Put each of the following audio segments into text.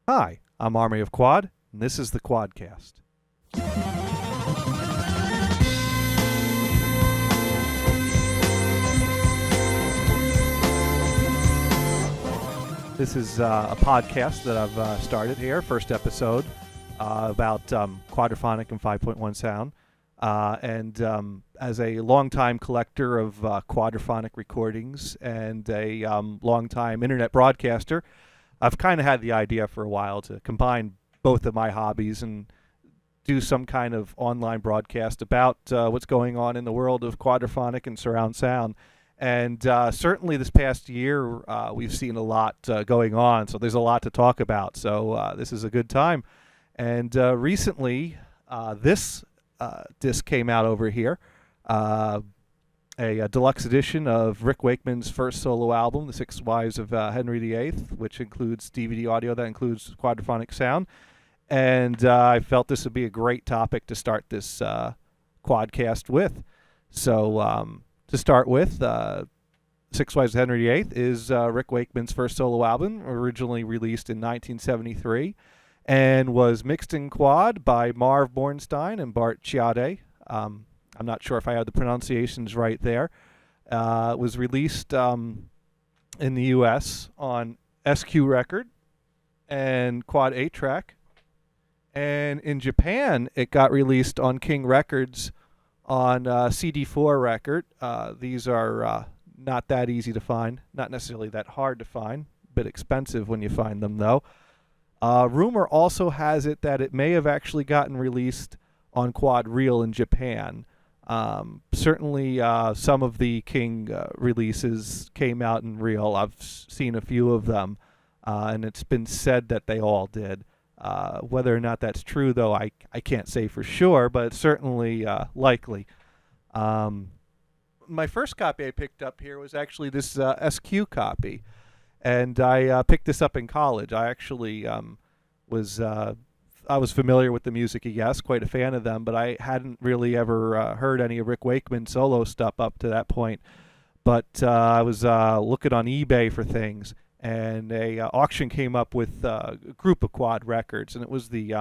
Hi, I'm Army of Quad, and this is the Quadcast. This is a podcast that I've started here, first episode, about quadraphonic and 5.1 sound. And as a longtime collector of quadraphonic recordings and a longtime internet broadcaster, I've kind of had the idea for a while to combine both of my hobbies and do some kind of online broadcast about what's going on in the world of quadraphonic and surround sound. And certainly this past year, we've seen a lot going on, so there's a lot to talk about. So this is a good time. And recently, this disc came out over here, a deluxe edition of Rick Wakeman's first solo album, The Six Wives of Henry VIII, which includes DVD audio that includes quadraphonic sound. And I felt this would be a great topic to start this quadcast with. So to start with, Six Wives of Henry VIII is Rick Wakeman's first solo album, originally released in 1973, and was mixed in quad by Marv Bornstein and Bart Chiade. I'm not sure if I have the pronunciations right there. It was released in the U.S. on SQ Record and Quad 8-track. And in Japan, it got released on King Records on CD4 record. These are not that easy to find, not necessarily that hard to find, a bit expensive when you find them, though. Rumor also has it that it may have actually gotten released on Quad Reel in Japan. Certainly some of the King releases came out in Reel. I've seen a few of them, and it's been said that they all did. Whether or not that's true, though, I can't say for sure, but it's certainly likely. My first copy I picked up here was actually this SQ copy, and I picked this up in college. I actually I was familiar with the music, yes, quite a fan of them, but I hadn't really ever heard any of Rick Wakeman solo stuff up to that point. But I was looking on eBay for things, and a auction came up with a group of quad records, and it was the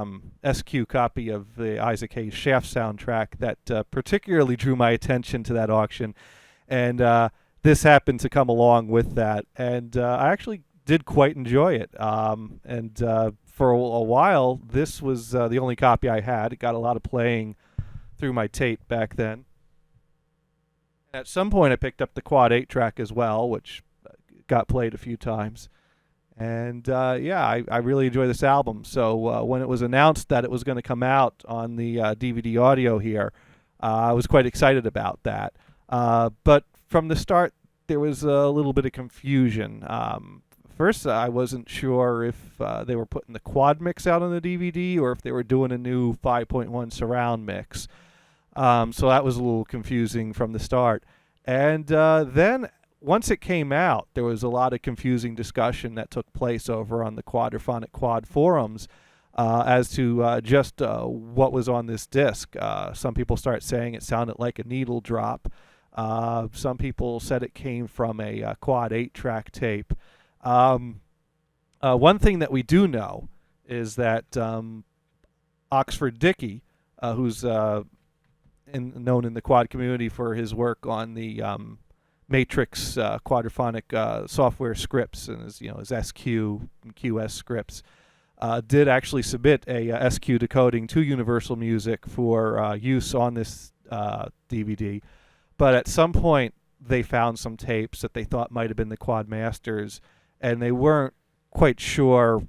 SQ copy of the Isaac Hayes Shaft soundtrack that particularly drew my attention to that auction. And this happened to come along with that, and I actually did quite enjoy it. For a while, this was the only copy I had. It got a lot of playing through my tape back then. At some point, I picked up the Quad 8-track as well, which got played a few times. And I really enjoy this album. So when it was announced that it was going to come out on the DVD audio here, I was quite excited about that. But from the start, there was a little bit of confusion. First, I wasn't sure if they were putting the quad mix out on the DVD or if they were doing a new 5.1 surround mix. So that was a little confusing from the start. And then once it came out, there was a lot of confusing discussion that took place over on the Quadraphonic Quad forums as to just what was on this disc. Some people start saying it sounded like a needle drop. Some people said it came from a Quad 8-track tape. One thing that we do know is that Oxford Dickey, who's known in the quad community for his work on the Matrix quadraphonic software scripts and his SQ and QS scripts, did actually submit a SQ decoding to Universal Music for use on this DVD. But at some point, they found some tapes that they thought might have been the Quad Masters, and they weren't quite sure.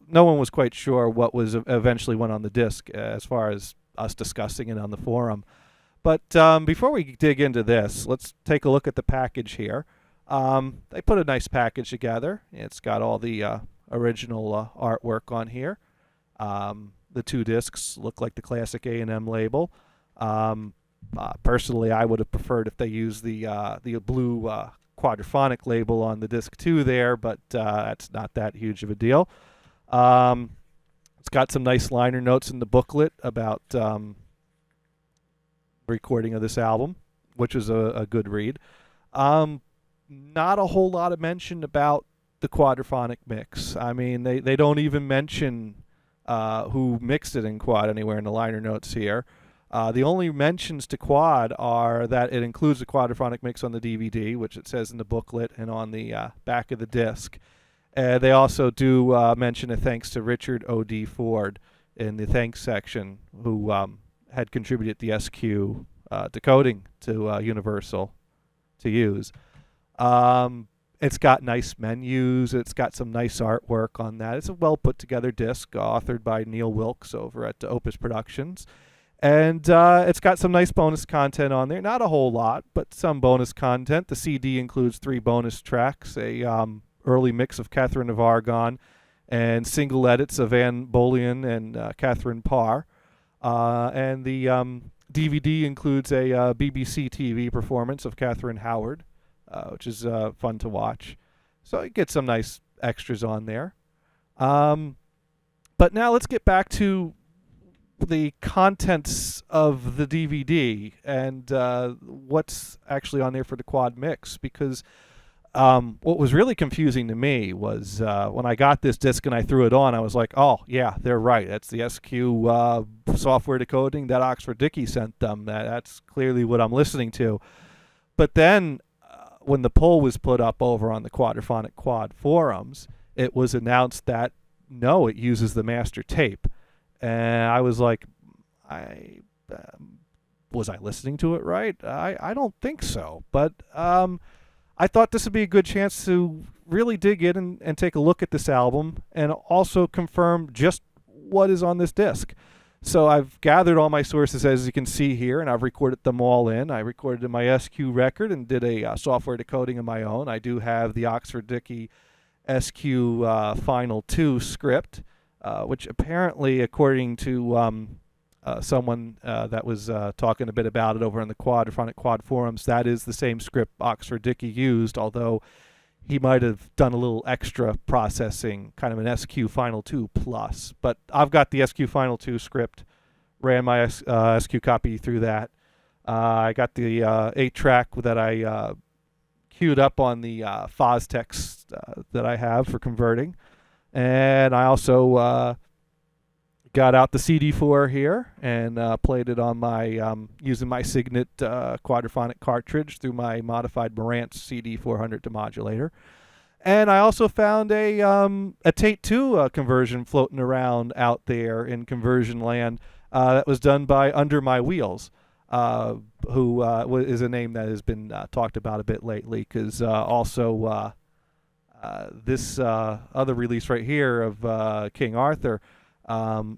No one was quite sure what was eventually went on the disc, as far as us discussing it on the forum. But before we dig into this, let's take a look at the package here. They put a nice package together. It's got all the original artwork on here. The two discs look like the classic A&M label. Personally, I would have preferred if they used the blue quadraphonic label on the disc too there, but that's not that huge of a deal. It's got some nice liner notes in the booklet about recording of this album, which is a good read. Not a whole lot of mention about the quadraphonic mix. I mean, they don't even mention who mixed it in quad anywhere in the liner notes here. The only mentions to quad are that it includes a quadraphonic mix on the DVD, which it says in the booklet and on the back of the disc. They also do mention a thanks to Richard O.D. Ford in the thanks section, who had contributed the SQ decoding to Universal to use. It's got nice menus. It's got some nice artwork on that. It's a well put together disc authored by Neil Wilkes over at Opus Productions. And it's got some nice bonus content on there. Not a whole lot, but some bonus content. The CD includes 3 bonus tracks, a early mix of Catherine of Aragon, and single edits of Anne Boleyn and Catherine Parr. And the DVD includes a BBC TV performance of Catherine Howard, which is fun to watch. So you get some nice extras on there. But now let's get back to the contents of the DVD and what's actually on there for the quad mix, because what was really confusing to me was when I got this disc and I threw it on, I was like, oh yeah, they're right, that's the SQ software decoding that Oxford Dickey sent them. That's clearly what I'm listening to. But then when the poll was put up over on the Quadraphonic Quad forums, it was announced that no, it uses the master tape. And I was like, was I listening to it right? I don't think so. But I thought this would be a good chance to really dig in and take a look at this album and also confirm just what is on this disc. So I've gathered all my sources, as you can see here, and I've recorded them all in. I recorded in my SQ record and did a software decoding of my own. I do have the Oxford Dickey SQ Final 2 script, which apparently, according to someone that was talking a bit about it over on the Quadraphonic Quad forums, that is the same script Oxford Dickey used, although he might have done a little extra processing, kind of an SQ Final 2 plus. But I've got the SQ Final 2 script, ran my SQ copy through that. I got the 8-track that I queued up on the Fostex that I have for converting. And I also got out the CD4 here and played it on my using my Signet quadraphonic cartridge through my modified Marantz CD400 demodulator. And I also found a Tate 2 conversion floating around out there in conversion land that was done by Under My Wheels, who is a name that has been talked about a bit lately, because also this other release right here of King Arthur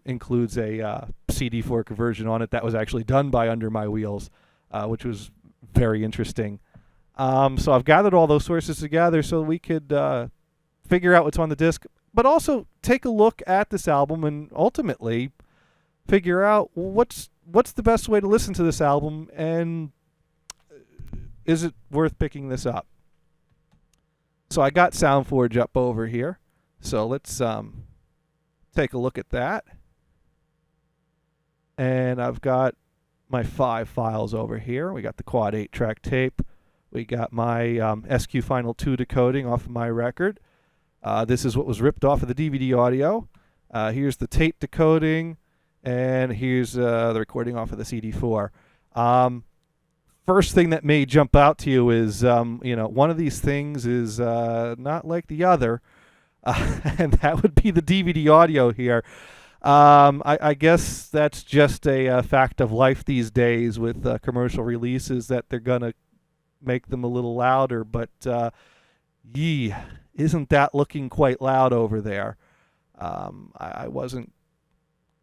includes a CD4 conversion on it that was actually done by Under My Wheels, which was very interesting. So I've gathered all those sources together so we could figure out what's on the disc, but also take a look at this album and ultimately figure out what's the best way to listen to this album, and is it worth picking this up? So I got SoundForge up over here, so let's take a look at that. And I've got my 5 files over here. We got the quad 8-track tape. We got my SQ Final 2 decoding off of my record. This is what was ripped off of the DVD audio. Here's the tape decoding, and here's the recording off of the CD4. First thing that may jump out to you is, one of these things is not like the other, and that would be the DVD audio here. I guess that's just a fact of life these days with commercial releases, that they're going to make them a little louder, but isn't that looking quite loud over there? I wasn't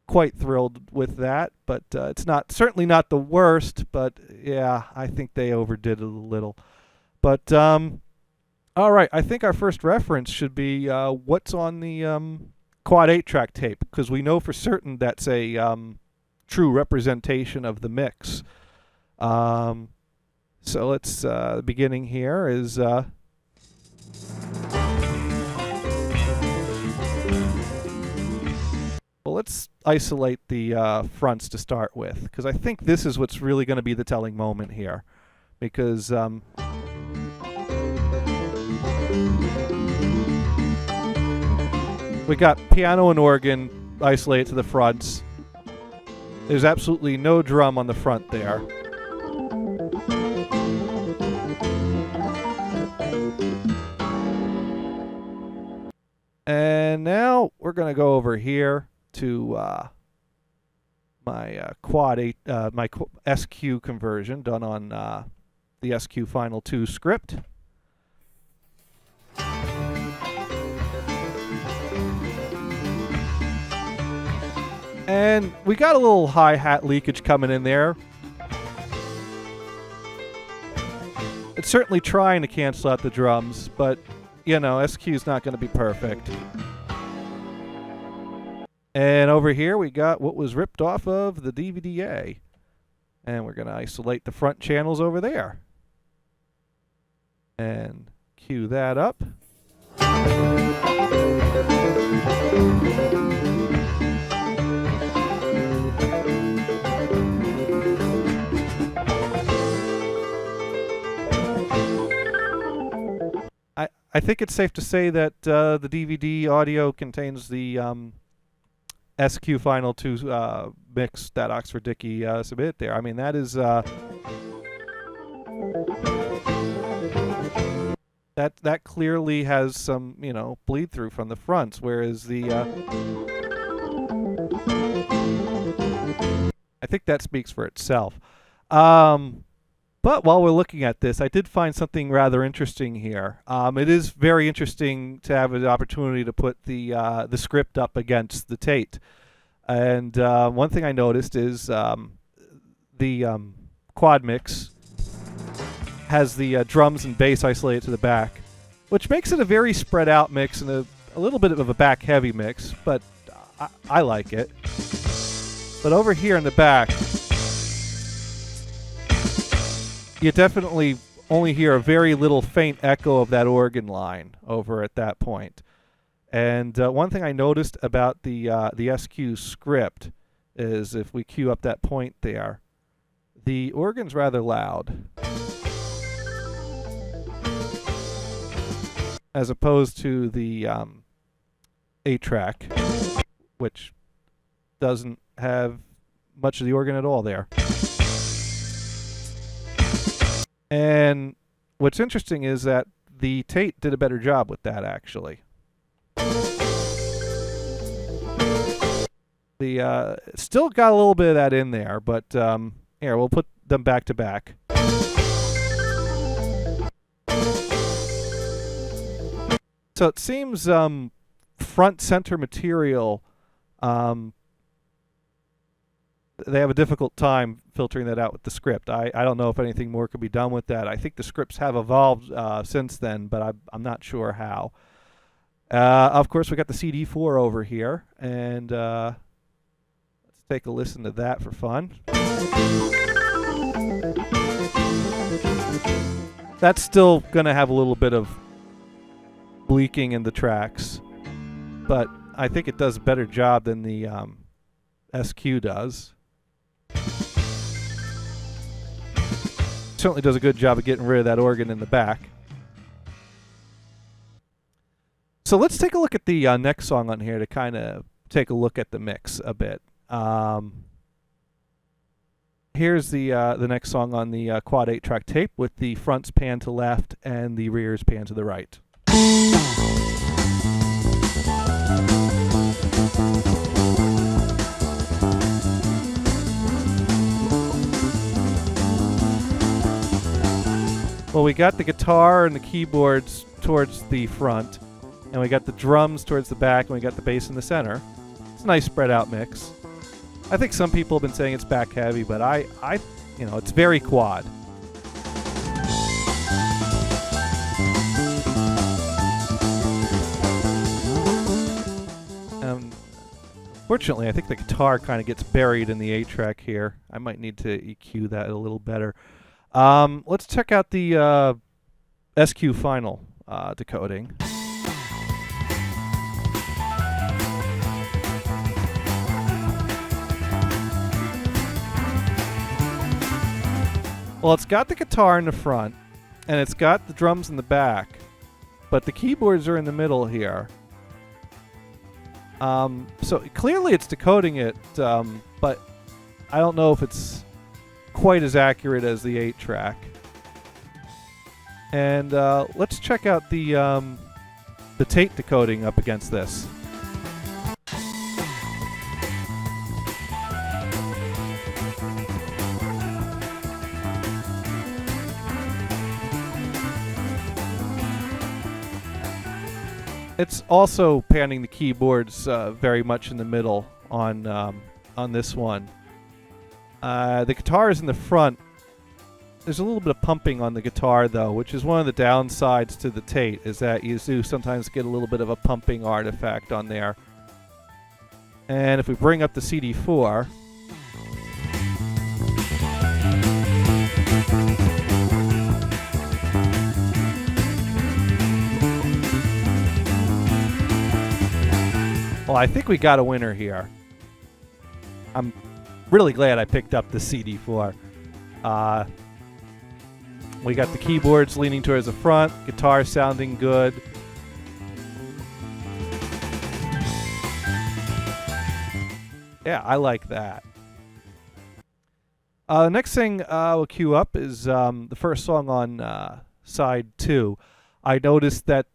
quite thrilled with that, but it's certainly not the worst, but yeah, I think they overdid it a little. But all right, I think our first reference should be what's on the quad 8-track tape, because we know for certain that's a true representation of the mix. So let's the beginning here is well, let's isolate the fronts to start with, because I think this is what's really going to be the telling moment here, because We got piano and organ isolated to the fronts. There's absolutely no drum on the front there. And now we're going to go over here to my quad 8, my SQ conversion done on the SQ Final 2 script. And we got a little hi-hat leakage coming in there. It's certainly trying to cancel out the drums, but, you know, SQ's not going to be perfect. And over here we got what was ripped off of the DVD-A. And we're going to isolate the front channels over there. And cue that up. I think it's safe to say that the DVD audio contains the SQ Final 2 mix that Oxford Dickey submitted there. I mean, that is that clearly has some, you know, bleed through from the fronts, whereas the I think that speaks for itself. But while we're looking at this, I did find something rather interesting here. It is very interesting to have an opportunity to put the script up against the Tate. And one thing I noticed is the quad mix has the drums and bass isolated to the back, which makes it a very spread out mix and a little bit of a back heavy mix, but I like it. But over here in the back, you definitely only hear a very little faint echo of that organ line over at that point. And one thing I noticed about the SQ script is if we cue up that point there, the organ's rather loud, as opposed to the 8-track, which doesn't have much of the organ at all there. And what's interesting is that the Tate did a better job with that, actually. The still got a little bit of that in there, but here, we'll put them back to back. So it seems front center material, they have a difficult time filtering that out with the script. I don't know if anything more could be done with that. I think the scripts have evolved since then, but I'm not sure how. Of course, we got the CD4 over here, and let's take a listen to that for fun. That's still going to have a little bit of bleaking in the tracks, but I think it does a better job than the SQ does. Certainly does a good job of getting rid of that organ in the back. So let's take a look at the next song on here to kind of take a look at the mix a bit. Here's the next song on the quad 8-track tape with the fronts pan to left and the rears pan to the right. Well, we got the guitar and the keyboards towards the front, and we got the drums towards the back, and we got the bass in the center. It's a nice spread out mix. I think some people have been saying it's back heavy, but I you know, it's very quad. Fortunately, I think the guitar kind of gets buried in the 8-track here. I might need to EQ that a little better. Let's check out the SQ Final decoding. Well, it's got the guitar in the front, and it's got the drums in the back, but the keyboards are in the middle here. So clearly it's decoding it, but I don't know if it's quite as accurate as the 8-track. And let's check out the tape decoding up against this. It's also panning the keyboards very much in the middle on this one. The guitar is in the front. There's a little bit of pumping on the guitar, though, which is one of the downsides to the Tate, is that you do sometimes get a little bit of a pumping artifact on there. And if we bring up the CD4, well, I think we got a winner here. I'm really glad I picked up the CD4. We got the keyboards leaning towards the front, guitar sounding good. Yeah, I like that. The next thing we'll cue up is the first song on side 2. I noticed that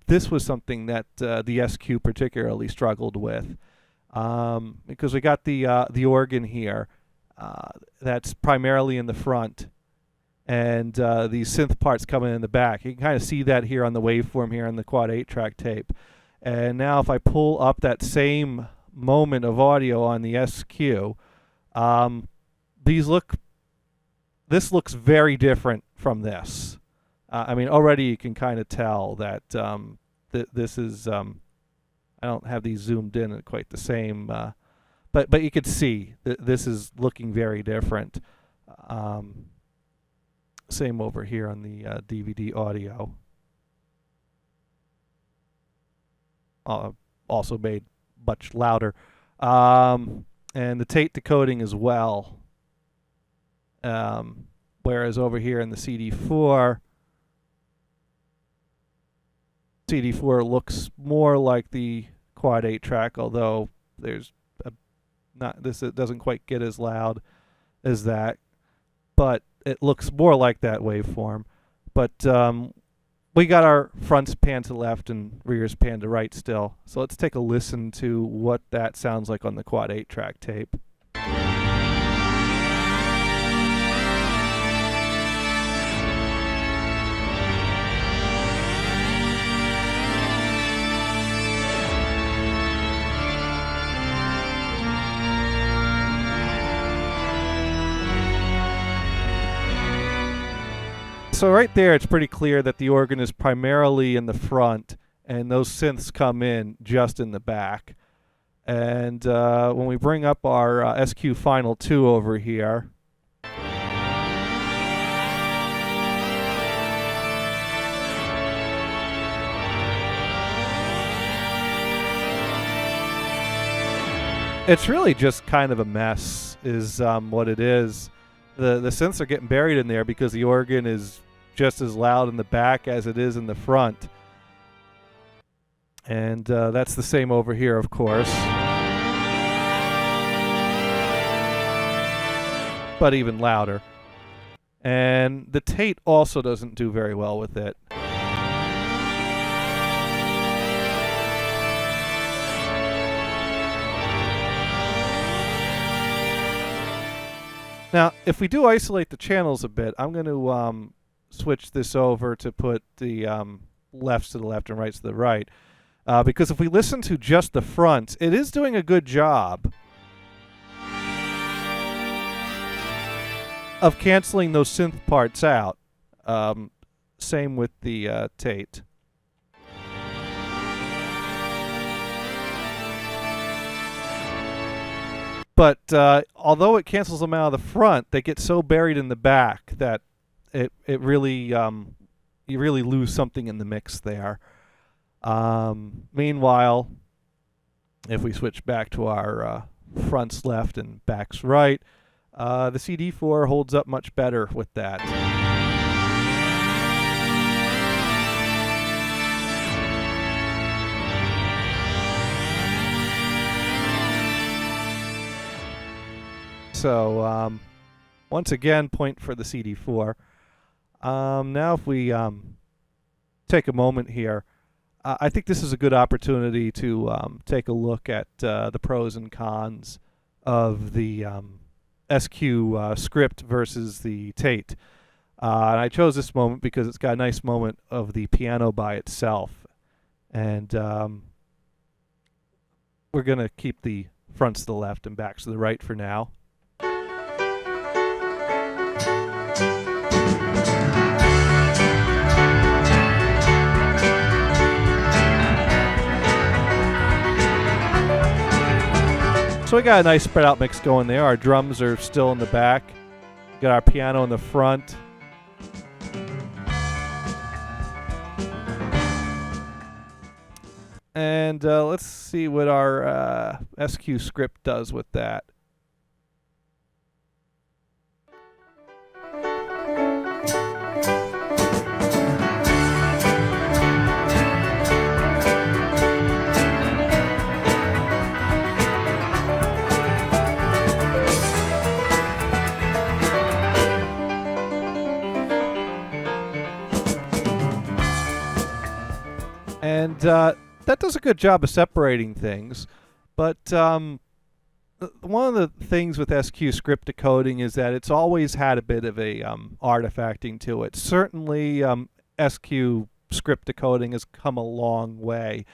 this was something that the SQ particularly struggled with, because we got the organ here that's primarily in the front, and these synth parts coming in the back. You can kind of see that here on the waveform here on the quad 8-track tape. And now if I pull up that same moment of audio on the SQ, this looks very different from this. I mean, already you can kind of tell that this is, I don't have these zoomed in at quite the same, but you could see that this is looking very different. Same over here on the DVD audio. Also made much louder. And the tape decoding as well. Whereas over here in the CD4 looks more like the quad 8-track, although there's it doesn't quite get as loud as that, but it looks more like that waveform. But we got our fronts pan to left and rears pan to right still. So let's take a listen to what that sounds like on the quad 8-track tape. So right there, it's pretty clear that the organ is primarily in the front, and those synths come in just in the back. And when we bring up our SQ Final 2 over here, it's really just kind of a mess, is what it is. The synths are getting buried in there because the organ is just as loud in the back as it is in the front. And that's the same over here, of course. But even louder. And the Tate also doesn't do very well with it. Now, if we do isolate the channels a bit, I'm going to switch this over to put the lefts to the left and rights to the right. Because if we listen to just the front, it is doing a good job of canceling those synth parts out. Same with the Tate. But although it cancels them out of the front, they get so buried in the back that it really you really lose something in the mix there. Meanwhile, if we switch back to our fronts left and backs right, the CD4 holds up much better with that. So once again, point for the CD4. Now if we take a moment here, I think this is a good opportunity to take a look at the pros and cons of the SQ script versus the Tate. And I chose this moment because it's got a nice moment of the piano by itself. And we're going to keep the fronts to the left and backs to the right for now. So we got a nice spread out mix going there. Our drums are still in the back. Got our piano in the front. And let's see what our SQ script does with that. And that does a good job of separating things. But one of the things with SQ script decoding is that it's always had a bit of a artifacting to it. Certainly SQ script decoding has come a long way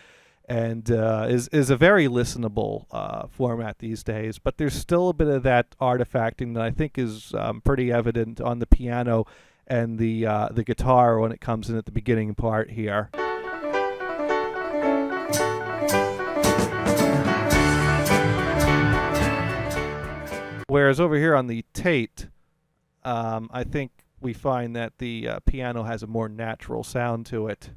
and is a very listenable format these days. But there's still a bit of that artifacting that I think is pretty evident on the piano and the guitar when it comes in at the beginning part here. Whereas over here on the Tate, I think we find that the piano has a more natural sound to it.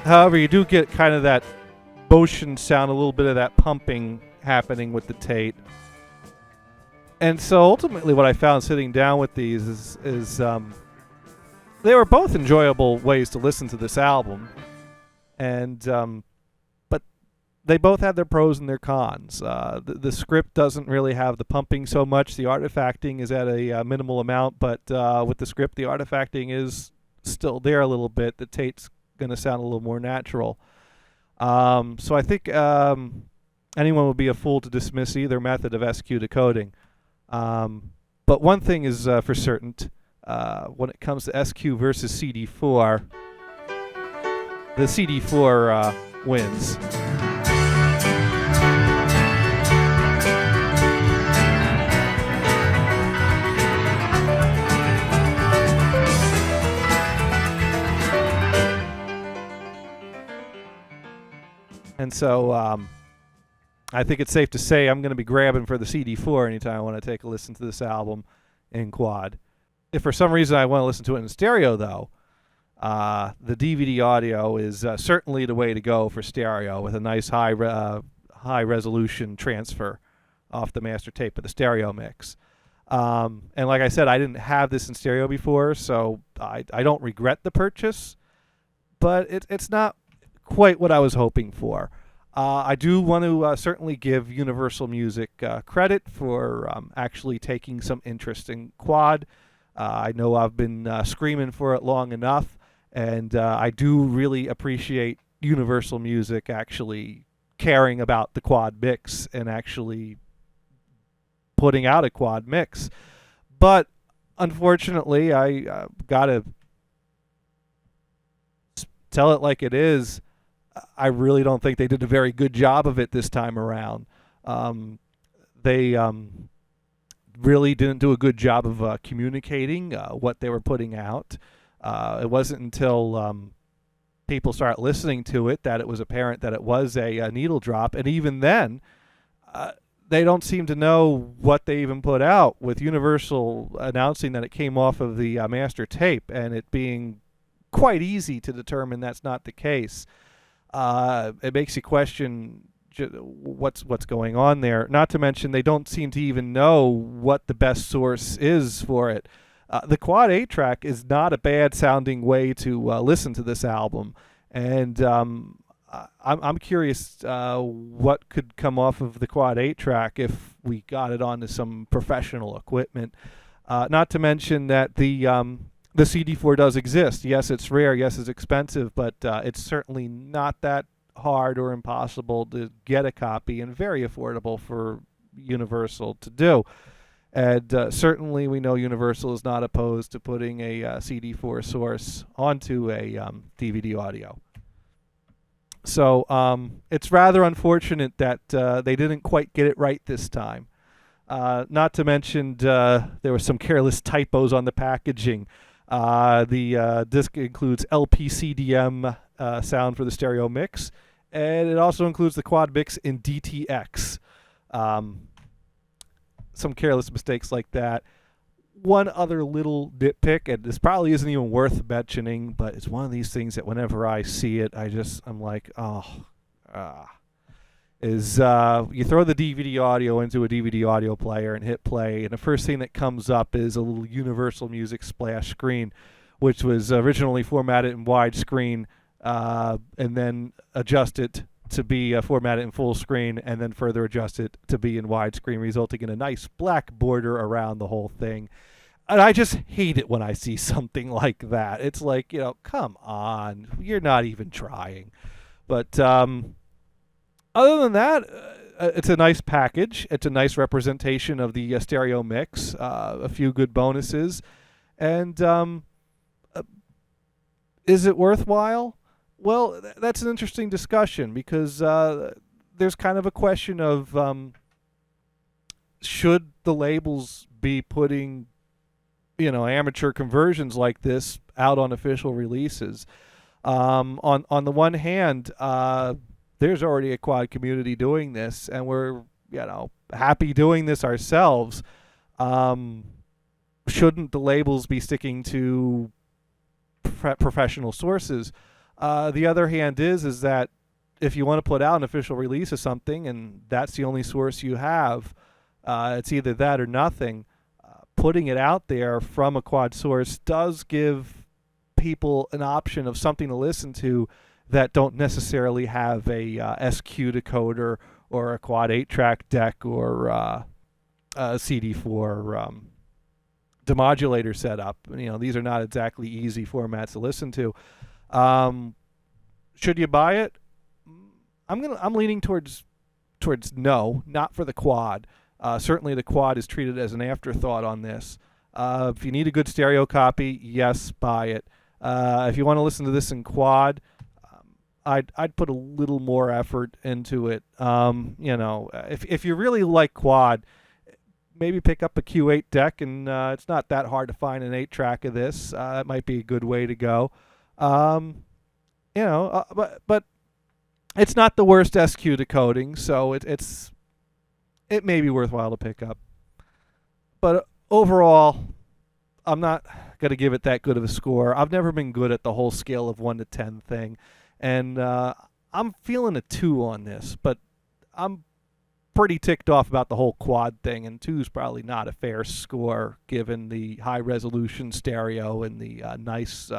However, you do get kind of that motion sound, a little bit of that pumping happening with the Tate. And so ultimately what I found sitting down with these is they were both enjoyable ways to listen to this album. And but they both had their pros and their cons. The script doesn't really have the pumping so much. The artifacting is at a minimal amount, but with the script, the artifacting is still there a little bit. The Tate's going to sound a little more natural. So I think anyone would be a fool to dismiss either method of SQ decoding. But one thing is for certain, when it comes to SQ versus CD4, the CD4 wins. And so I think it's safe to say I'm going to be grabbing for the CD4 anytime I want to take a listen to this album in quad. If for some reason I want to listen to it in stereo, though, the DVD audio is certainly the way to go for stereo with a nice high resolution transfer off the master tape of the stereo mix. And like I said, I didn't have this in stereo before, so I don't regret the purchase, but it's not quite what I was hoping for. I do want to certainly give Universal Music credit for actually taking some interest in quad. I know I've been screaming for it long enough, and I do really appreciate Universal Music actually caring about the quad mix and actually putting out a quad mix. But unfortunately, I gotta tell it like it is. I really don't think they did a very good job of it this time around. They really didn't do a good job of communicating what they were putting out. It wasn't until people started listening to it that it was apparent that it was a needle drop. And even then, they don't seem to know what they even put out, with Universal announcing that it came off of the master tape and it being quite easy to determine that's not the case. It makes you question what's going on there. Not to mention they don't seem to even know what the best source is for it. The Quad 8-track is not a bad sounding way to listen to this album, and I'm curious what could come off of the Quad 8-track if we got it onto some professional equipment. Not to mention that the CD4 does exist. Yes, it's rare. Yes, it's expensive, but it's certainly not that hard or impossible to get a copy, and very affordable for Universal to do. And certainly we know Universal is not opposed to putting a CD4 source onto a DVD audio. So it's rather unfortunate that they didn't quite get it right this time. Not to mention there were some careless typos on the packaging. The disc includes LPCDM sound for the stereo mix, and it also includes the quad mix in DTX. Some careless mistakes like that. One other little nitpick, and this probably isn't even worth mentioning, but it's one of these things that whenever I see it, I'm like, is you throw the DVD audio into a DVD audio player and hit play, and the first thing that comes up is a little Universal Music splash screen, which was originally formatted in widescreen, and then adjusted to be formatted in full screen, and then further adjusted to be in widescreen, resulting in a nice black border around the whole thing. And I just hate it when I see something like that. It's like, come on, you're not even trying. But other than that, it's a nice package. It's a nice representation of the stereo mix, a few good bonuses. And is it worthwhile? Well, that's an interesting discussion, because there's kind of a question of should the labels be putting amateur conversions like this out on official releases. On the one hand, there's already a quad community doing this, and we're happy doing this ourselves. Shouldn't the labels be sticking to professional sources? The other hand is that if you want to put out an official release of something and that's the only source you have, it's either that or nothing. Putting it out there from a quad source does give people an option of something to listen to that don't necessarily have a SQ decoder or a quad 8-track deck or a CD4 demodulator setup. These are not exactly easy formats to listen to. Should you buy it? I'm leaning towards no, not for the quad. Certainly the quad is treated as an afterthought on this. If you need a good stereo copy, yes, buy it. If you want to listen to this in quad, I'd put a little more effort into it. If you really like quad, maybe pick up a Q8 deck, and it's not that hard to find an 8-track of this. That might be a good way to go. But it's not the worst SQ decoding, so it may be worthwhile to pick up. But overall, I'm not going to give it that good of a score. I've never been good at the whole scale of 1 to 10 thing, and I'm feeling a 2 on this, but I'm pretty ticked off about the whole quad thing, and 2 is probably not a fair score given the high resolution stereo and the nice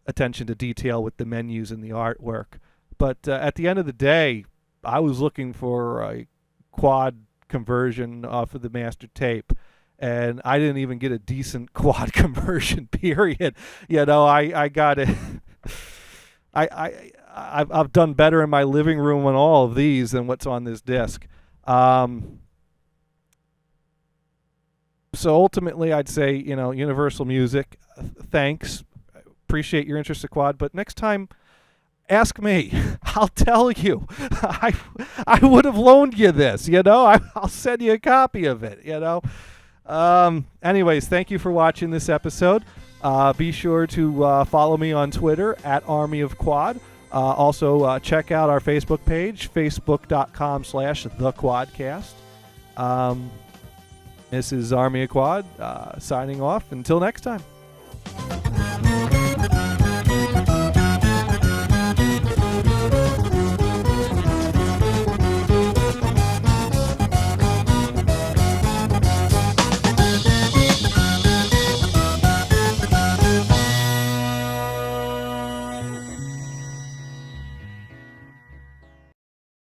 attention to detail with the menus and the artwork. But at the end of the day, I was looking for a quad conversion off of the master tape, and I didn't even get a decent quad conversion, period. I got it. I've done better in my living room on all of these than what's on this disc. So ultimately, I'd say, Universal Music, thanks. Appreciate your interest in quad, but next time, ask me. I'll tell you. I would have loaned you this, I'll send you a copy of it, Anyways, thank you for watching this episode. Be sure to follow me on Twitter at Army of Quad. Also, check out our Facebook page, facebook.com/thequadcast. This is Army of Quad signing off. Until next time.